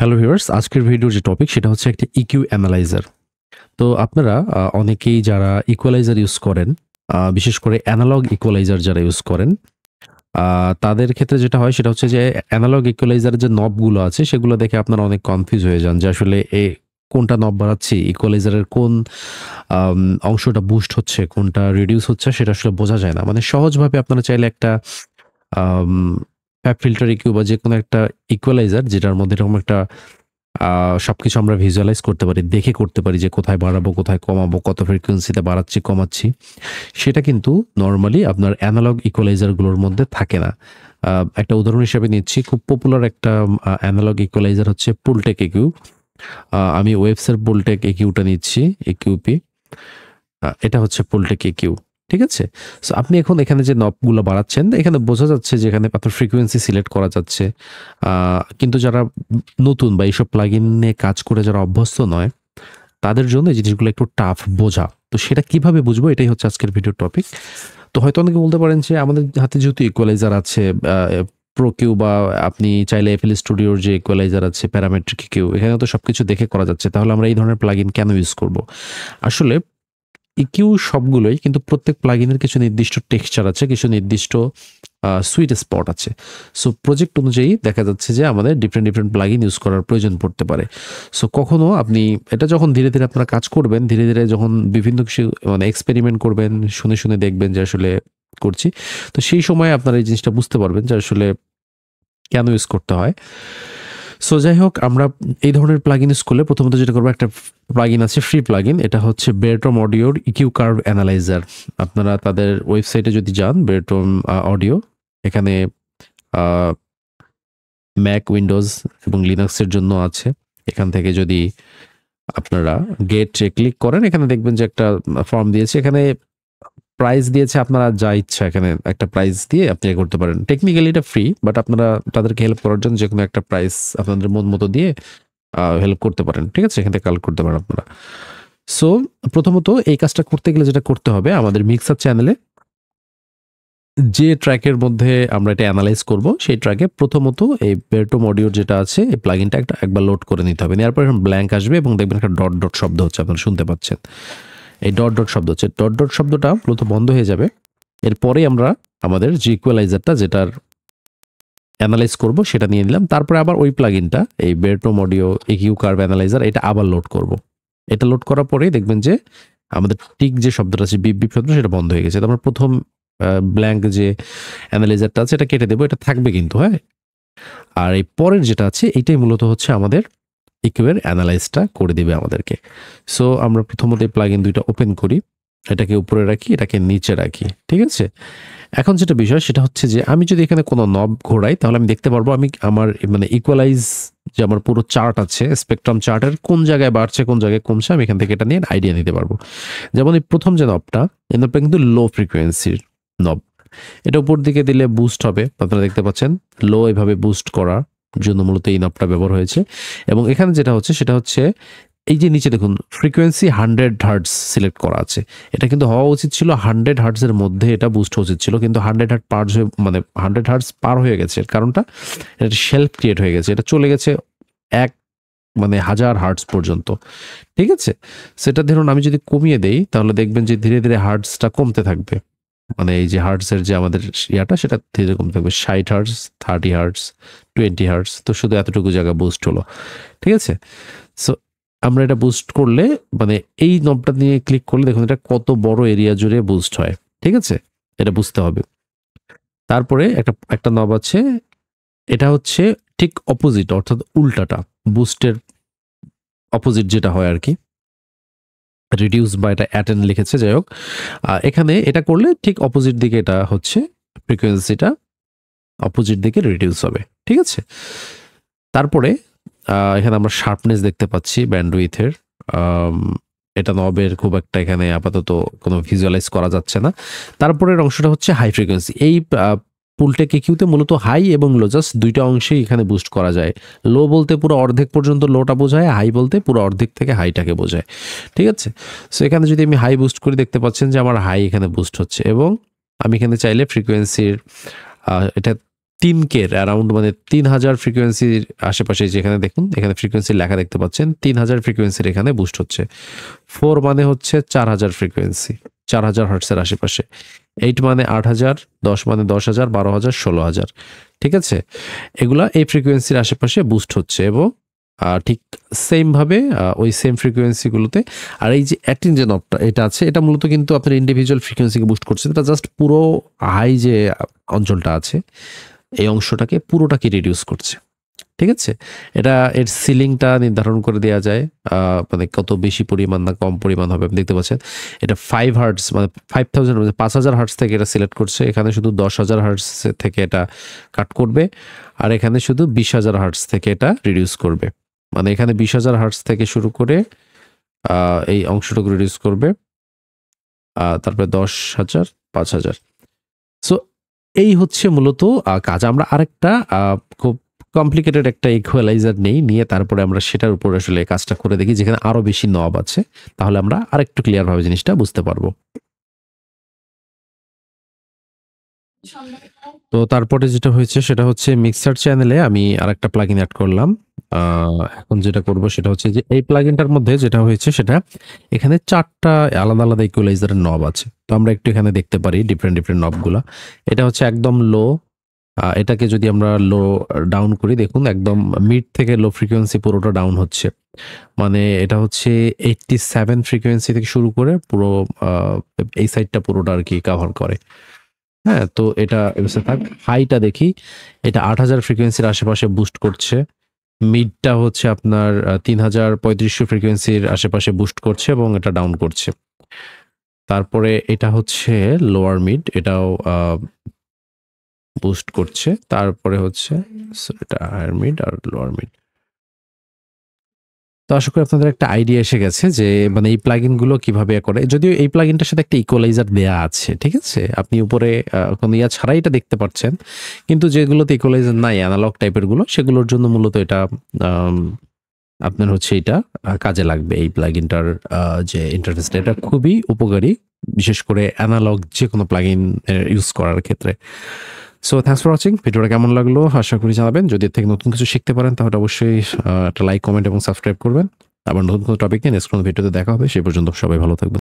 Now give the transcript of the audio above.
Hello viewers, আজকের ভিডিওর যে টপিক সেটা হচ্ছে একটা ইকিউ অ্যানালাইজার। তো আপনারা অনেকেই যারা ইকুয়ালাইজার ইউজ করেন, বিশেষ করে অ্যানালগ ইকুয়ালাইজার যারা ইউজ করেন, আ তাদের ক্ষেত্রে যেটা হয় সেটা হচ্ছে যে অ্যানালগ ইকুয়ালাইজারের যে নবগুলো আছে সেগুলো দেখে আপনারা অনেক কনফিউজ হয়ে যান যে আসলে কোনটা নব বাড়াচ্ছি, ইকুয়ালাইজারের কোন আম অংশটা বুস্ট হচ্ছে, কোনটা রিডিউস হচ্ছে সেটা আসলে বোঝা যায় না। মানে সহজভাবে আপনারা চাইলে একটা আম ফ্যাব ফিল্টার ইকিউ বা যেকোনো একটা ইকুয়ালাইজার যেটার মধ্যে এরকম একটা আ সবকিছু আমরা ভিজুয়ালাইজ করতে পারি, দেখে করতে পারি যে কোথায় বাড়াবো, কোথায় কমাবো, কত ফ্রিকোয়েন্সিতে বাড়াচ্ছি, কমাচ্ছি। সেটা কিন্তু নরমালি আপনার এনালগ ইকুয়ালাইজার গুলোর মধ্যে থাকে না। আ একটা উদাহরণ হিসেবে নিচ্ছি, খুব পপুলার একটা এনালগ ইকুয়ালাইজার হচ্ছে পুলটেক ইকিউ। আমি ওয়েবসের পুলটেক ইকিউটা নিচ্ছি, ইকিউপি। এটা হচ্ছে পুলটেক ইকিউ। ঠিক আছে? সো আপনি এখন এখানে যে নবগুলো বাড়াচ্ছেন, এখানে বোঝা যাচ্ছে যে এখানে আপনার ফ্রিকোয়েন্সি সিলেক্ট করা যাচ্ছে। আ কিন্তু যারা নতুন বা এইসব প্লাগইন নিয়ে কাজ করে যারা অভ্যস্ত নয়, তাদের জন্য এই জিনিসগুলো একটু টাফ বোঝা। তো সেটা কিভাবে বুঝবো? এটাই হচ্ছে আজকের ভিডিওর টপিক। তো হয়তো অনেকে বলতে পারেন যে আমাদের হাতে যেহেতু ইকুয়ালাইজার আছে, আ প্রো কিউ বা আপনি চাইলে এফএল স্টুডিওর যে ইকুয়ালাইজার আছে, প্যারামেট্রিক কিউ, এখানেও তো সবকিছু দেখে করা যাচ্ছে। তাহলে আমরা এই ধরনের প্লাগইন কেন ইউজ করব? আসলে ইকিউ সবগুলোই, কিন্তু প্রত্যেক প্লাগইনের কিছু নির্দিষ্ট টেক্সচার আছে, কিছু নির্দিষ্ট সুইট স্পট আছে। সো প্রজেক্ট অনুযায়ী দেখা যাচ্ছে যে আমাদের ডিফারেন্ট প্লাগইন ইউজ করার প্রয়োজন পড়তে পারে। সো কখনো আপনি এটা যখন ধীরে আপনারা কাজ করবেন, ধীরে যখন বিভিন্ন কিছু মানে এক্সপেরিমেন্ট করবেন, শুনে দেখবেন যে আসলে করছি। তো সেই সময় আপনারা এই জিনিসটা বুঝতে পারবেন যে আসলে কেন ইউজ করতে হয়। সো যাই হোক, আমরা এই ধরনের প্লাগইন ইউজ করলে প্রথমত যেটা করবো, একটা প্লাগইন আছে, ফ্রি প্লাগইন। এটা হচ্ছে বেরটম অডিওর ইকিউ কার্ভ অ্যানালাইজার। আপনারা তাদের ওয়েবসাইটে যদি যান, বেরটম অডিও, এখানে ম্যাক, উইন্ডোজ এবং লিনাক্সের জন্য আছে। এখান থেকে যদি আপনারা গেট ক্লিক করেন, এখানে দেখবেন যে একটা ফর্ম দিয়েছে। এখানে প্রাইস দিয়েছে, আপনারা যা ইচ্ছা এখানে একটা প্রাইস দিয়ে আপনি করতে পারেন। টেকনিক্যালি এটা ফ্রি, বাট আপনারা তাদেরকে হেল্প করার জন্য যেকোনো একটা প্রাইস আপনাদের মন মতো দিয়ে হেল্প করতে পারেন। ঠিক আছে? এখান থেকে কালেক্ট করতে পারেন আপনারা। সো প্রথমত এই কাজটা করতে গেলে যেটা করতে হবে, আমাদের মিক্সার চ্যানেলে যে ট্র্যাকের মধ্যে আমরা এটা এনালাইজ করব, সেই ট্র্যাকে প্রথমত এই বেরটম অডিওর যেটা আছে, এই প্লাগইনটা একবার লোড করে নিতে হবে। নেওয়ার পর এরকম ব্ল্যাঙ্ক আসবে এবং দেখবেন একটা ডট শব্দ হচ্ছে, আপনারা শুনতে পাচ্ছেন। এই ডট শব্দ হচ্ছে, ডট শব্দটা মূলত বন্ধ হয়ে যাবে। এরপরেই আমরা আমাদের যে ইকুয়ালাইজারটা যেটার অ্যানালাইজ করব সেটা নিয়ে নিলাম। তারপরে আবার ওই প্লাগইনটা, এই বেরটম অডিও ইকিউ কার্ভ অ্যানালাইজার, এটা আবার লোড করব। এটা লোড করার পরেই দেখবেন যে আমাদের টিক যে শব্দটা আছে, বিপ শব্দ, সেটা বন্ধ হয়ে গেছে। তো আমরা প্রথম ব্ল্যাঙ্ক যে অ্যানালাইজারটা আছে এটা কেটে দেবো, এটা থাকবে কিন্তু, হ্যাঁ। আর এই পরের যেটা আছে এইটাই মূলত হচ্ছে আমাদের ইকিউ এর অ্যানালাইজটা করে দিবে আমাদেরকে। সো আমরা প্রথমত এই প্লাগইন দুইটা ওপেন করি, এটাকে উপরে রাখি, এটাকে নিচে রাখি। ঠিক আছে? এখন যেটা বিষয় সেটা হচ্ছে যে আমি যদি এখানে কোনো নব ঘোরাই, তাহলে আমি দেখতে পারবো আমি আমার মানে ইকুয়ালাইজ যে আমার পুরো চার্ট আছে, স্পেকট্রাম চার্টের কোন জায়গায় বাড়ছে, কোন জায়গায় কমছে, আমি এখান থেকে এটা নিয়ে আইডিয়া নিতে পারবো। যেমন এই প্রথম যে নবটা, এই নবটা কিন্তু লো ফ্রিকোয়েন্সির নব। এটা উপর দিকে দিলে বুস্ট হবে, আপনারা দেখতে পাচ্ছেন। লো এভাবে বুস্ট করার জন্য মূলত এই নবটা ব্যবহার হয়েছে। এবং এখানে যেটা হচ্ছে সেটা হচ্ছে এই যে নিচে দেখুন, ফ্রিকোয়েন্সি 100 হার্টজ সিলেক্ট করা আছে। এটা কিন্তু হওয়া উচিত ছিল 100 হার্টজের মধ্যে, এটা বুস্ট উচিত ছিল, কিন্তু 100 হার্টজ পার হয়ে, মানে 100 হার্টজ পার হয়ে গেছে। এর কারণটা, এটা শেলফ ক্রিয়েট হয়ে গেছে, এটা চলে গেছে এক মানে 1000 হার্টজ পর্যন্ত। ঠিক আছে? সেটা ধরুন আমি যদি কমিয়ে দেই, তাহলে দেখবেন যে ধীরে হার্টজটা কমতে থাকবে। মানে এই যে হার্টজের যে আমাদের ইয়াটা, সেটা ধীরে কমতে থাকবে। 60 হার্টজ, 30 হার্টজ, 20 হার্টজ। তো শুধু এতটুকু জায়গা বুস্ট হলো। ঠিক আছে? সো আমরা এটা বুস্ট করলে, মানে এই নবটা নিয়ে ক্লিক করলে দেখুন এটা কত বড় এরিয়া জুড়ে বুস্ট হয়। ঠিক আছে? এটা বুঝতে হবে। তারপরে একটা নব আছে, এটা হচ্ছে ঠিক অপোজিট, অর্থাৎ উল্টাটা, বুস্টের অপোজিট যেটা হয় আর কি। রিডিউস বা এটা অ্যাটেন্ড লিখেছে, যাই হোক। এখানে এটা করলে ঠিক অপোজিট দিকে এটা হচ্ছে, ফ্রিকোয়েন্সিটা অপোজিট দিকে রিডিউস হবে। ঠিক আছে? তারপরে এখানে আমরা শার্পনেস দেখতে পাচ্ছি ব্যান্ডউইথের। এটা নবের খুব একটা এখানে আপাতত কোনো ভিজুয়ালাইজ করা যাচ্ছে না। তারপরের অংশটা হচ্ছে হাই ফ্রিকোয়েন্সি। এই পুলটেক ইকিউতে মূলত হাই এবং লো, জাস্ট দুইটা অংশেই এখানে বুস্ট করা যায়। লো বলতে পুরো অর্ধেক পর্যন্ত লোটা বোঝায়, হাই বলতে পুরো অর্ধেক থেকে হাইটাকে বোঝায়। ঠিক আছে? সো এখানে যদি আমি হাই বুস্ট করি, দেখতে পাচ্ছেন যে আমার হাই এখানে বুস্ট হচ্ছে। এবং আমি এখানে চাইলে ফ্রিকোয়েন্সির এটা 3K অ্যারাউন্ড মানে 3000 ফ্রিকোয়েন্সির আশেপাশে, যেখানে দেখুন এখানে ফ্রিকোয়েন্সি লেখা দেখতে পাচ্ছেন, 3000 ফ্রিকোয়েন্সির এখানে বুস্ট হচ্ছে। 4 মানে হচ্ছে 4000 ফ্রিকোয়েন্সি, 4000 হার্টসের আশেপাশে। 8 মানে 8000, 10 মানে 10000, 12000, 16000। ঠিক আছে, এগুলা এই ফ্রিকোয়েন্সির আশেপাশে বুস্ট হচ্ছে এবং ঠিক সেম ভাবে ওই সেম ফ্রিকোয়েন্সিগুলোতে। আর এই যে অ্যাক্টিং যে নবটা এটা আছে, এটা মূলত কিন্তু আপনার ইন্ডিভিজুয়াল ফ্রিকোয়েন্সিকে বুস্ট করছে। এটা জাস্ট পুরো হাই যে অঞ্চলটা আছে এই অংশটাকে পুরোটাকে রিডিউস করছে। ঠিক আছে, এটা এর সিলিংটা নির্ধারণ করে দেওয়া যায়, মানে কত বেশি পরিমাণ না কম পরিমাণ হবে। আপনি দেখতে পাচ্ছেন এটা 5 হার্টস মানে 5000 মানে 5000 হার্টস থেকে এটা সিলেক্ট করছে, এখানে শুধু 10000 হার্টস থেকে এটা কাট করবে, আর এখানে শুধু 20000 হার্টস থেকে এটা রিডিউস করবে। মানে এখানে 20000 হার্টস থেকে শুরু করে এই অংশটুকু রিডিউস করবে, তারপরে 10000, 5000। সো এই হচ্ছে মূলত কাজ। আমরা আরেকটা খুব কমপ্লিকেটেড একটা ইকুয়ালাইজার নিয়ে তারপরে আমরা সেটার উপর আসলে কাজটা করে দেখি, যেখানে আরো বেশি নব আছে, তাহলে আমরা আরেকটু ক্লিয়ার ভাবে জিনিসটা বুঝতে পারবো। তো তারপরে যেটা হয়েছে সেটা হচ্ছে মিক্সার চ্যানেলে আমি আরেকটা প্লাগইন অ্যাড করলাম। এখন যেটা করব সেটা হচ্ছে যে এই প্লাগইনটার মধ্যে যেটা হয়েছে সেটা এখানে 4টা আলাদা আলাদা ইকুয়ালাইজারের নব আছে। তো আমরা একটু এখানে দেখতে পারি ডিফারেন্ট নবগুলা। এটা হচ্ছে একদম লো, এটাকে যদি আমরা লো ডাউন করি, দেখুন একদম মিড থেকে লো ফ্রিকোয়েন্সি পুরোটা ডাউন হচ্ছে। মানে এটা হচ্ছে 87 ফ্রিকোয়েন্সি থেকে শুরু করে পুরো এই সাইডটা পুরোটা আর কি কভার করে। হ্যাঁ, তো এটা থাক। হাইটা দেখি, এটা 8000 ফ্রিকোয়েন্সির আশেপাশে বুস্ট করছে। মিডটা হচ্ছে আপনার 3500 ফ্রিকোয়েন্সির আশেপাশে বুস্ট করছে এবং এটা ডাউন করছে। তারপরে এটা হচ্ছে লোয়ার মিড, এটাও বুস্ট করছে। তারপরে হচ্ছে এটা হায়ার মিড আর লোয়ার মিড। তো আশা করি আপনাদের একটা আইডিয়া এসে গেছে যে মানে এই প্লাগইন গুলো কিভাবে করে। যদিও এই প্লাগইনটার সাথে একটা ইকুয়ালাইজার দেয়া আছে, ঠিক আছে, আপনি উপরে কোনো ইয়া ছাড়াই এটা দেখতে পাচ্ছেন, কিন্তু যেগুলোতে ইকুয়ালাইজার নাই অ্যানালগ টাইপের গুলো, সেগুলোর জন্য মূলত এটা আপনার হচ্ছে এটা কাজে লাগবে। এই প্লাগইনটার যে ইন্টারফেসটা এটা খুবই উপকারী, বিশেষ করে অ্যানালগ যে কোনো প্লাগইন ইউজ করার ক্ষেত্রে। So thanks for watching. ভিডিওটা কেমন লাগলো আশা করি জানাবেন। যদি এর থেকে নতুন কিছু শিখতে পারেন তাহলে অবশ্যই একটা লাইক, কমেন্ট এবং সাবস্ক্রাইব করবেন। আবার নতুন কোনো টপিক নিয়ে নেক্সট কোনো ভিডিওতে দেখা হবে। সেই পর্যন্ত সবাই ভালো থাকবেন।